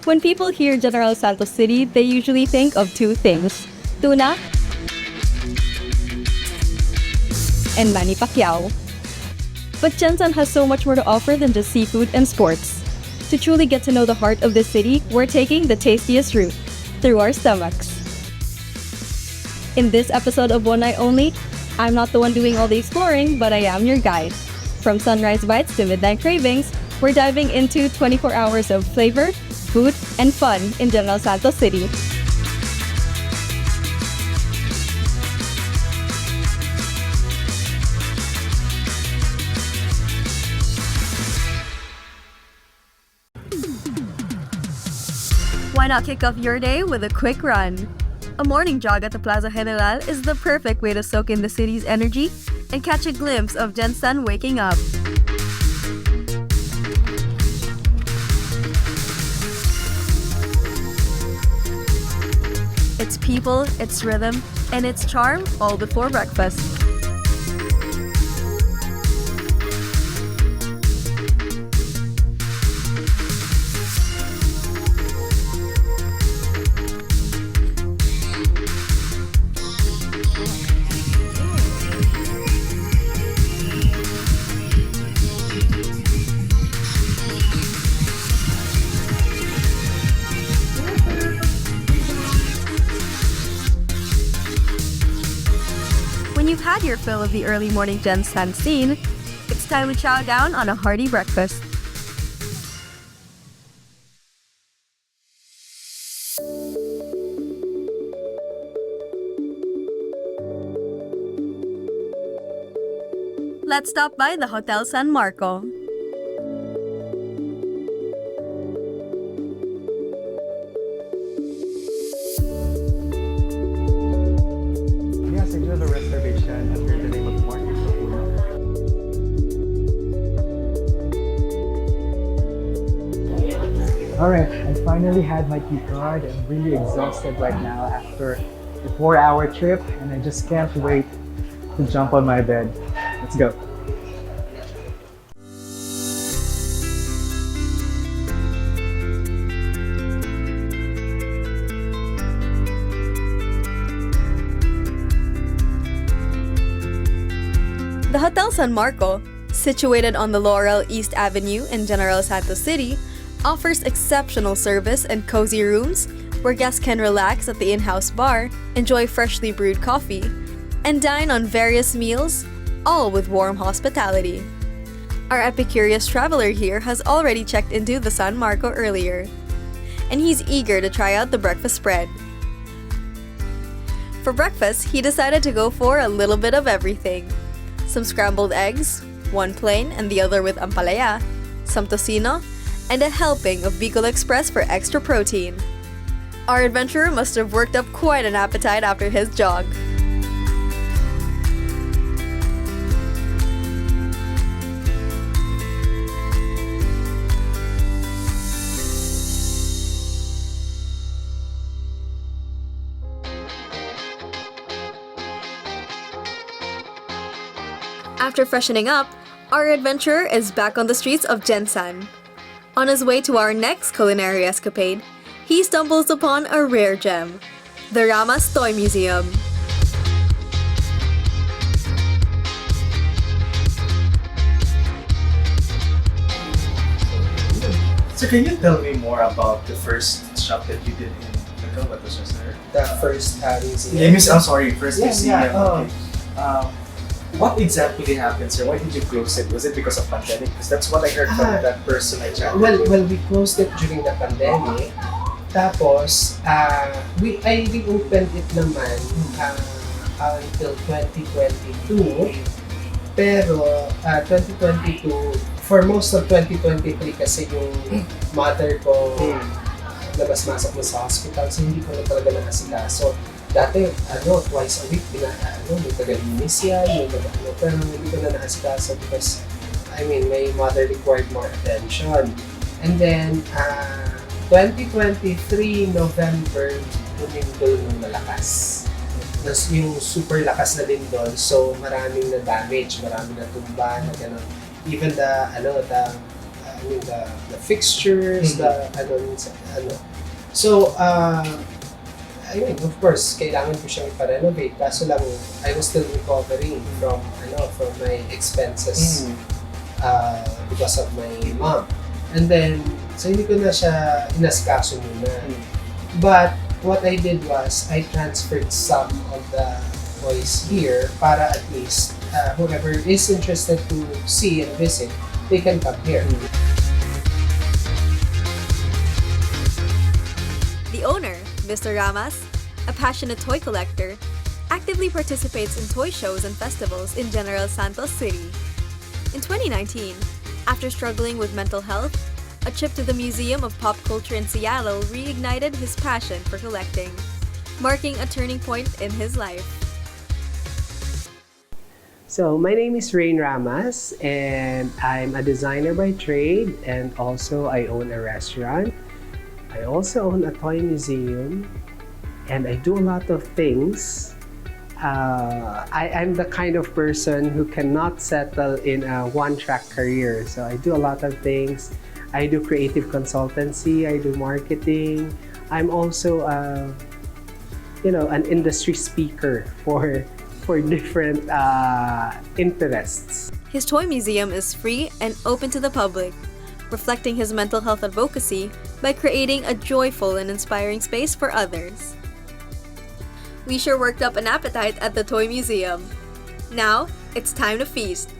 When people hear General Santos City, they usually think of two things: tuna and Manny Pacquiao. But Jensen has so much more to offer than just seafood and sports. To truly get to know the heart of the city, we're taking the tastiest route, through our stomachs. In this episode of One Night Only, I'm not the one doing all the exploring, but I am your guide. From sunrise bites to midnight cravings, we're diving into 24 hours of flavor, food, and fun in General Santos City. Why not kick off your day with a quick run? A morning jog at the Plaza General is the perfect way to soak in the city's energy and catch a glimpse of Jensen waking up. Its people, its rhythm, and its charm all before breakfast. When you've had your fill of the early morning Jensen scene, it's time to chow down on a hearty breakfast. Let's stop by the Hotel San Marco. Yes, I do have a reservation under the name of Morning Tuna. Alright, I finally had my key card. I'm really exhausted right now after a 4-hour trip, and I just can't wait to jump on my bed. Let's go. The Hotel San Marco, situated on the Laurel East Avenue in General Santos City, offers exceptional service and cozy rooms where guests can relax at the in-house bar, enjoy freshly brewed coffee, and dine on various meals, all with warm hospitality. Our Epicurious traveler here has already checked into the San Marco earlier, and he's eager to try out the breakfast spread. For breakfast, he decided to go for a little bit of everything. Some scrambled eggs, one plain and the other with ampalaya, some tocino, and a helping of Bicol Express for extra protein. Our adventurer must have worked up quite an appetite after his jog. After freshening up, our adventurer is back on the streets of Jensen. On his way to our next culinary escapade, he stumbles upon a rare gem, the Rama's Toy Museum. So can you tell me more about the first shop that you did in Mindanao? What was there? The first museum. Yeah, I'm sorry, first Yeah, museum. yeah. Okay. What exactly happened, sir? Why did you close it? Was it because of pandemic? Because that's what I heard from that person I chatted with. Well, we closed it during the pandemic. Tapos, I reopened it naman until 2022. Pero 2022, for most of 2023 kasi yung mother ko labas-masok na sa hospital, so hindi ko na talaga nakasikaso. Dati, twice a week, may tagalinis yan, pero hindi ko na nakasikaso because, my mother required more attention. And then, 2023 November, lumindol ng malakas. Yung super lakas na lindol, so maraming na damage, maraming na tumba, na gano'n. Even the fixtures, the ano. So, I mean, of course, kailangan ko siyang ipa-renovate. Kaso lang, I was still recovering from my expenses because of my mom. And then, so hindi ko na siya inaskaso muna. But, what I did was, I transferred some of the toys here para at least whoever is interested to see and visit, they can come here. The owner, Mr. Ramas, a passionate toy collector, actively participates in toy shows and festivals in General Santos City. In 2019, after struggling with mental health, a trip to the Museum of Pop Culture in Seattle reignited his passion for collecting, marking a turning point in his life. So, my name is Rain Ramas, and I'm a designer by trade, and also I own a restaurant. I also own a toy museum, and I do a lot of things. I'm the kind of person who cannot settle in a one-track career. So I do a lot of things. I do creative consultancy, I do marketing. I'm also an industry speaker for different interests. His toy museum is free and open to the public, reflecting his mental health advocacy by creating a joyful and inspiring space for others. We sure worked up an appetite at the toy museum. Now, it's time to feast.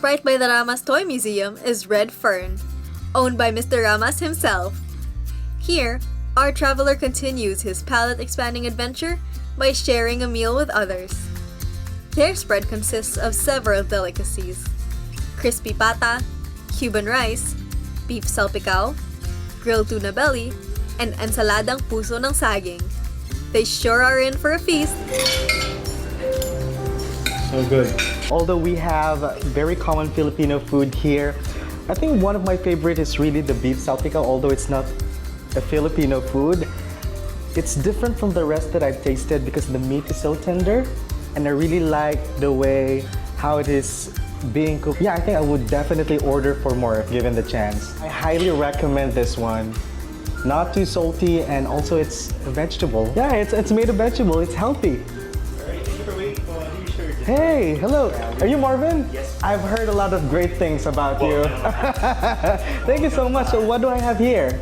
Right by the Ramas Toy Museum is Red Fern, owned by Mr. Ramas himself. Here, our traveler continues his palate-expanding adventure by sharing a meal with others. Their spread consists of several delicacies: crispy pata, Cuban rice, beef salpicao, grilled tuna belly, and ensaladang puso ng saging. They sure are in for a feast. So good. Although we have very common Filipino food here, I think one of my favorite is really the beef salpicao. Although it's not a Filipino food, it's different from the rest that I've tasted because the meat is so tender, and I really like the way how it is being cooked. Yeah, I think I would definitely order for more if given the chance. I highly recommend this one. Not too salty, and also it's a vegetable. Yeah, it's made of vegetable. It's healthy. Hey, hello. Are you Marvin? Yes. I've heard a lot of great things about you. Thank you so much. So what do I have here?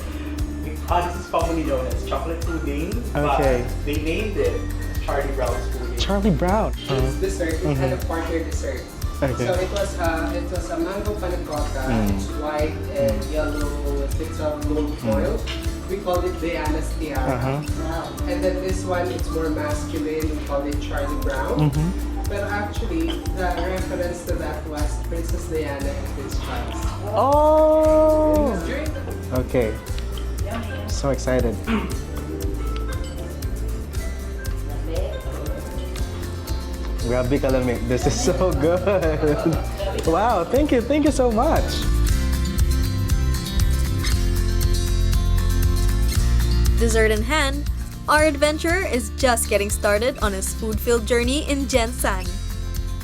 This is commonly known as chocolate pudding. Okay. But they named it Charlie Brown's pudding. Charlie Brown. It's dessert. It had a partner dessert. Okay. So it was a mango panna cotta. It's white and yellow bits of gold foil. We call it Diana's Tiara. And then this one, it's more masculine. We call it Charlie Brown. But actually, the reference to that was Princess Diana and Prince Charles. Oh. Drink. Okay. So excited. Grabe kalamig. This is so good. Wow, thank you so much. Dessert in hand, our adventurer is just getting started on his food-filled journey in Gensan.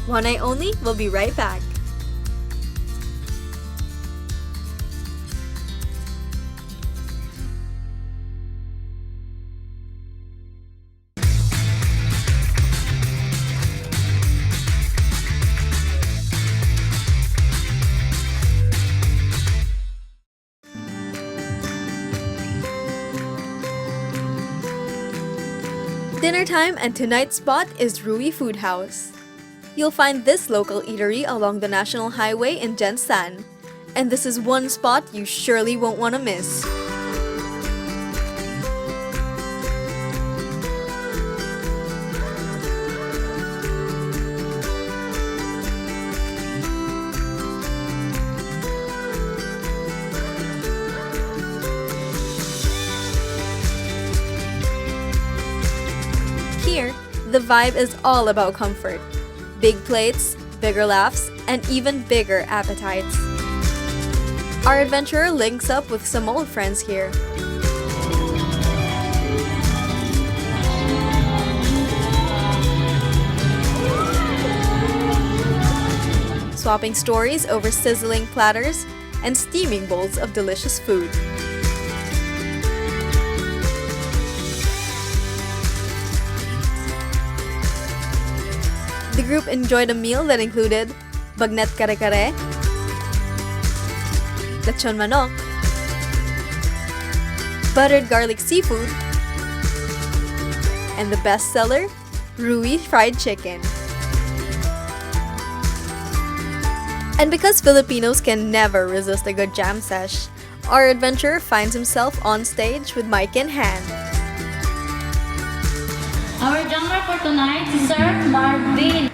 One Eye Only will be right back. Dinner time, and tonight's spot is Rui Food House. You'll find this local eatery along the National Highway in Gensan, and this is one spot you surely won't want to miss. Here, the vibe is all about comfort. Big plates, bigger laughs, and even bigger appetites. Our adventurer links up with some old friends here. swapping stories over sizzling platters and steaming bowls of delicious food. The group enjoyed a meal that included bagnet kare-kare, lechon manok, buttered garlic seafood, and the bestseller, Rui fried chicken. And because Filipinos can never resist a good jam sesh, our adventurer finds himself on stage with mic in hand. Our genre for tonight is Sir Marvin.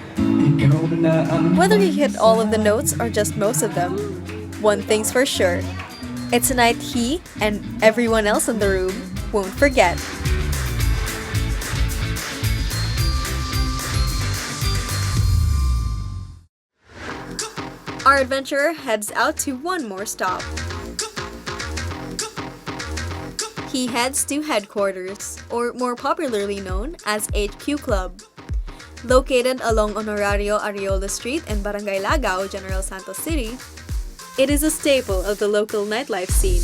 Whether he hit all of the notes or just most of them, one thing's for sure, it's a night he and everyone else in the room won't forget. Our adventurer heads out to one more stop. He heads to headquarters, or more popularly known as HQ Club. Located along Honorario Ariola Street in Barangay Lagao, General Santos City, it is a staple of the local nightlife scene.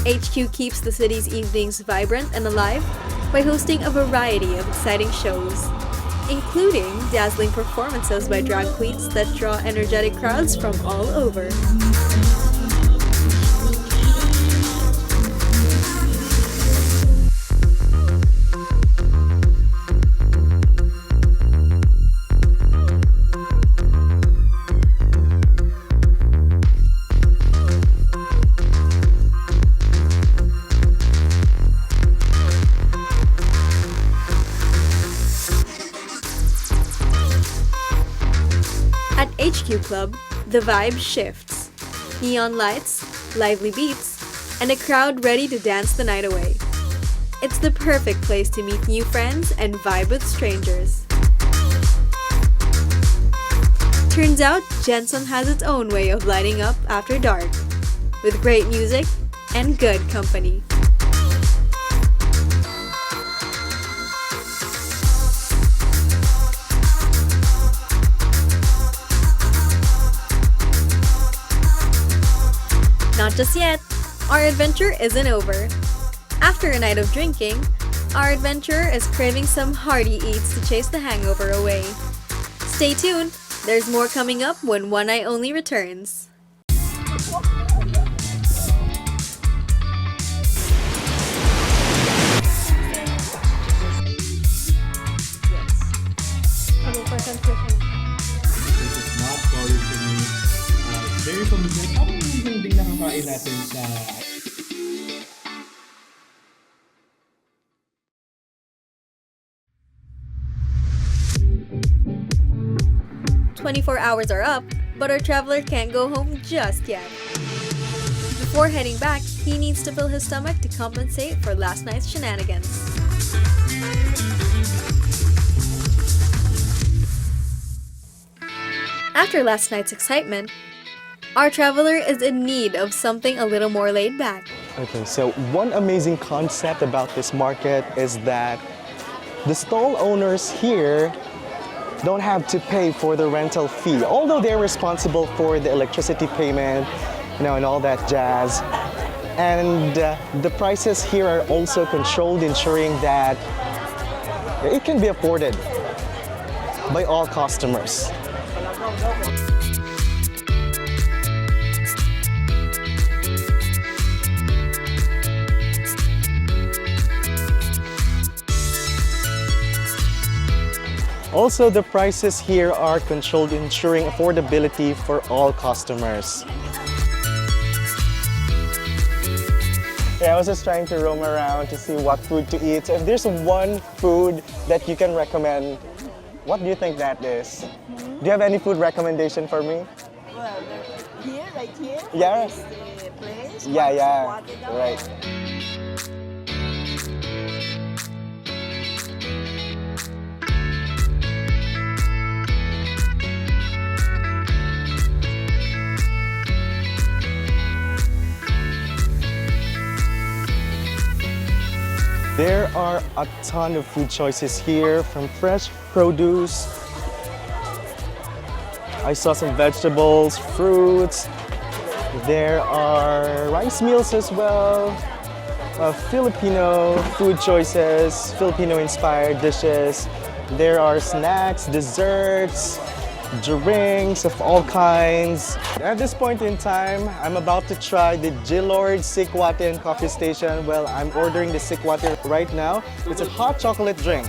HQ keeps the city's evenings vibrant and alive by hosting a variety of exciting shows, including dazzling performances by drag queens that draw energetic crowds from all over. At HQ Club, the vibe shifts. Neon lights, lively beats, and a crowd ready to dance the night away. It's the perfect place to meet new friends and vibe with strangers. Turns out, Jensen has its own way of lighting up after dark, with great music and good company. Not just yet, our adventure isn't over. After a night of drinking, our adventurer is craving some hearty eats to chase the hangover away. Stay tuned, there's more coming up when One Eye Only returns. This is not foreign to me. Very familiar. Parang hindi nakakain natin sa 24 hours are up, but our traveler can't go home just yet. Before heading back, he needs to fill his stomach to compensate for last night's shenanigans. After last night's excitement, our traveler is in need of something a little more laid back. Okay, so one amazing concept about this market is that the stall owners here don't have to pay for the rental fee, although they're responsible for the electricity payment, and all that jazz. And the prices here are also controlled, ensuring that it can be afforded by all customers. Also, the prices here are controlled, ensuring affordability for all customers. Yeah, I was just trying to roam around to see what food to eat. So if there's one food that you can recommend, what do you think that is? Do you have any food recommendation for me? Well, here, right here. Yeah. Is the place. Yeah, right. There are a ton of food choices here, from fresh produce. I saw some vegetables, fruits. There are rice meals as well. Filipino food choices, Filipino-inspired dishes. There are snacks, desserts, drinks of all kinds. At this point in time, I'm about to try the Gilord Sikwatin coffee station. Well, I'm ordering the Sikwatin right now. It's a hot chocolate drink.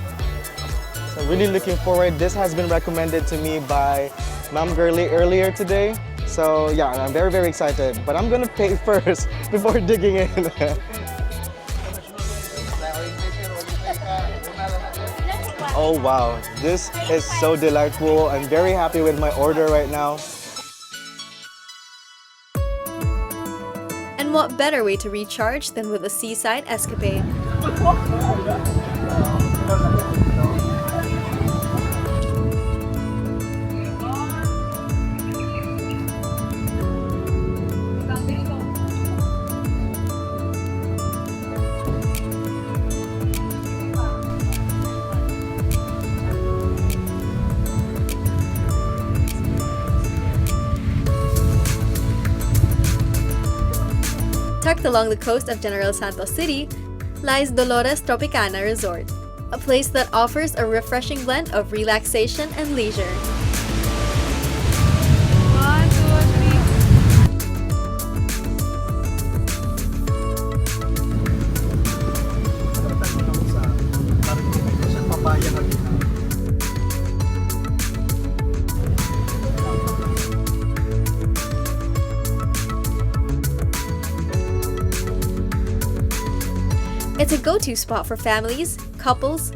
So I'm really looking forward. This has been recommended to me by Ma'am Girly earlier today. So yeah, I'm very, very excited. But I'm gonna pay first before digging in. Oh wow, this is so delightful. I'm very happy with my order right now. And what better way to recharge than with a seaside escapade? Tucked along the coast of General Santos City lies Dolores Tropicana Resort, a place that offers a refreshing blend of relaxation and leisure. It's a go-to spot for families, couples,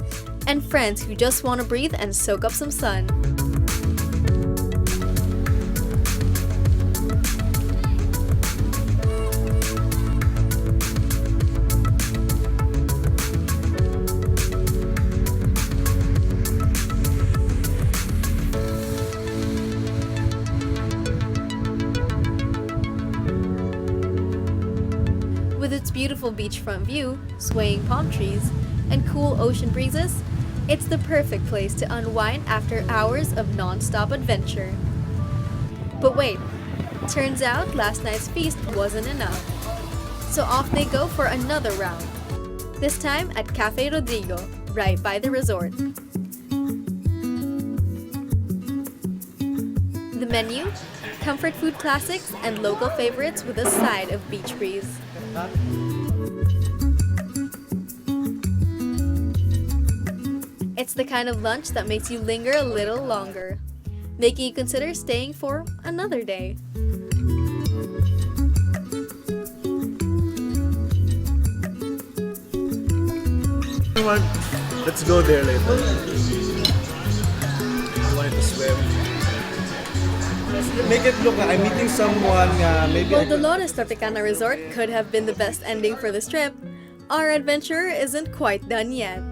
and friends who just want to breathe and soak up some sun. With its beautiful beachfront view, swaying palm trees, and cool ocean breezes, it's the perfect place to unwind after hours of non-stop adventure. But wait, turns out last night's feast wasn't enough. So off they go for another round, this time at Cafe Rodrigo, right by the resort. The menu? Comfort food classics and local favorites with a side of beach breeze. It's the kind of lunch that makes you linger a little longer, making you consider staying for another day. Let's go there later. I wanted to swim. Make it look like I'm meeting someone. Maybe While the Dolores Tropicana Resort could have been the best ending for this trip, our adventure isn't quite done yet.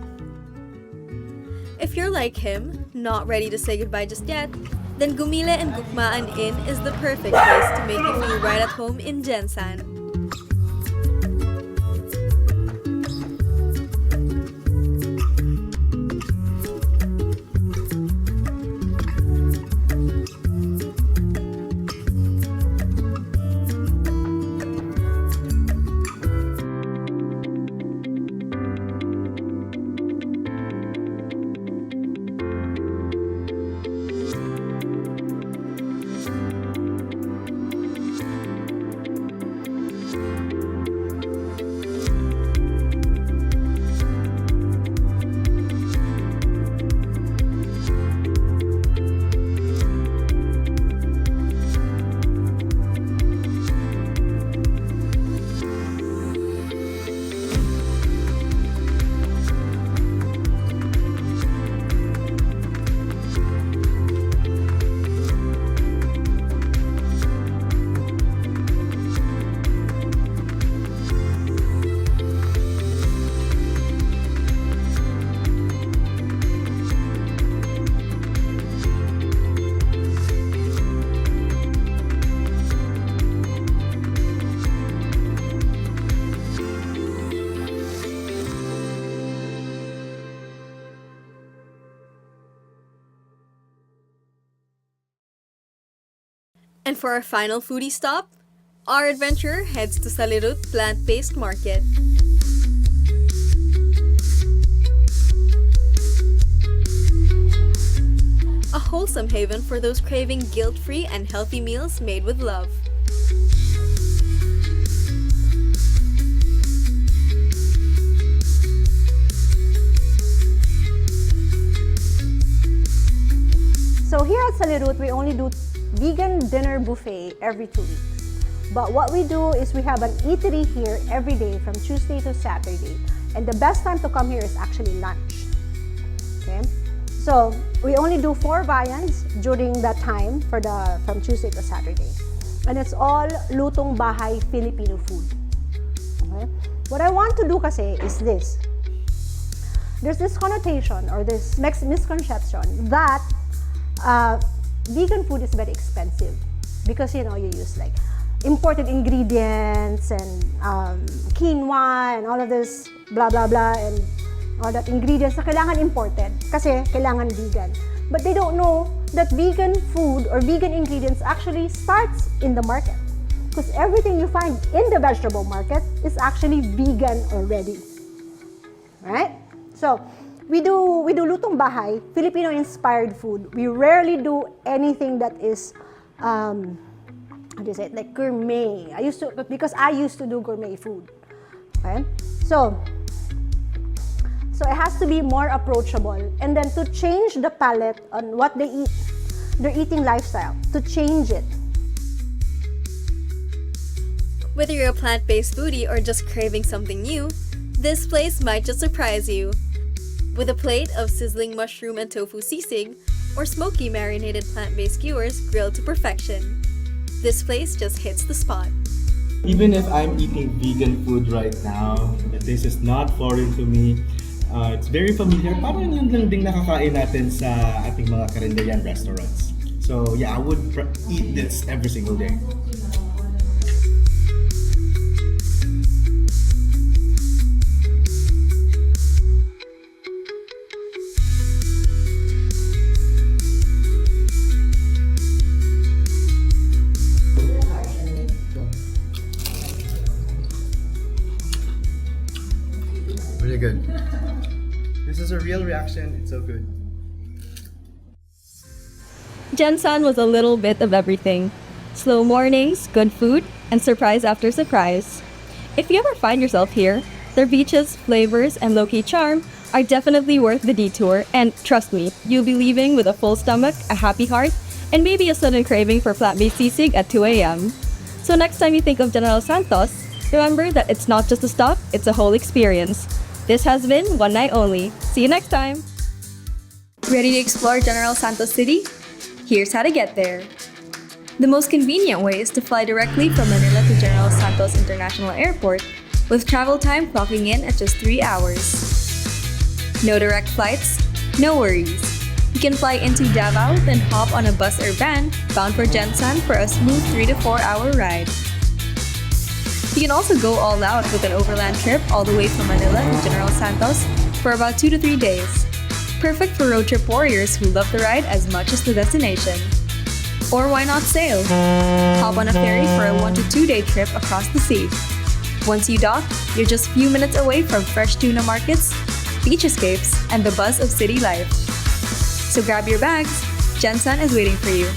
If you're like him, not ready to say goodbye just yet, then Gumile and Gukmaan Inn is the perfect place to make you feel right at home in Gensan. for our final foodie stop, our adventurer heads to Salerut plant-based market. A wholesome haven for those craving guilt-free and healthy meals made with love. So here at Salerut, we only do vegan dinner buffet every 2 weeks. But what we do is we have an eatery here every day from Tuesday to Saturday. And the best time to come here is actually lunch. Okay? So we only do 4 viands during that time from Tuesday to Saturday. And it's all lutong bahay Filipino food. Okay? What I want to do kasi is this. There's this connotation or this misconception that vegan food is very expensive because you use like imported ingredients and quinoa and all of this blah blah blah and all that ingredients na kailangan imported kasi kailangan vegan. But they don't know that vegan food or vegan ingredients actually starts in the market because everything you find in the vegetable market is actually vegan already. Right? So we do lutong bahay, Filipino-inspired food. We rarely do anything that is, how do you say it, like gourmet. Because I used to do gourmet food. Okay, so it has to be more approachable, and then to change the palate on what they eat, their eating lifestyle, to change it. Whether you're a plant-based foodie or just craving something new, this place might just surprise you. With a plate of sizzling mushroom and tofu sisig, or smoky marinated plant-based skewers grilled to perfection. This place just hits the spot. Even if I'm eating vegan food right now, this is not foreign to me. It's very familiar. Parang yun lang ding nakakain natin sa ating mga karinderyan restaurants. So yeah, I would eat this every single day. Really good. This is a real reaction. It's so good. Jensan was a little bit of everything. Slow mornings, good food, and surprise after surprise. If you ever find yourself here, their beaches, flavors, and low-key charm are definitely worth the detour, and trust me, you'll be leaving with a full stomach, a happy heart, and maybe a sudden craving for plant-based sisig at 2 a.m. So next time you think of General Santos, remember that it's not just a stop, it's a whole experience. This has been One Night Only. See you next time! Ready to explore General Santos City? Here's how to get there. The most convenient way is to fly directly from Manila to General Santos International Airport, with travel time clocking in at just 3 hours. No direct flights? No worries. You can fly into Davao, then hop on a bus or van bound for Jensan for a smooth 3 to 4 hour ride. You can also go all out with an overland trip all the way from Manila to General Santos for about 2 to 3 days. Perfect for road trip warriors who love the ride as much as the destination. Or why not sail? Hop on a ferry for a 1 to 2 day trip across the sea. Once you dock, you're just a few minutes away from fresh tuna markets, beach escapes, and the buzz of city life. So grab your bags, Jensan is waiting for you.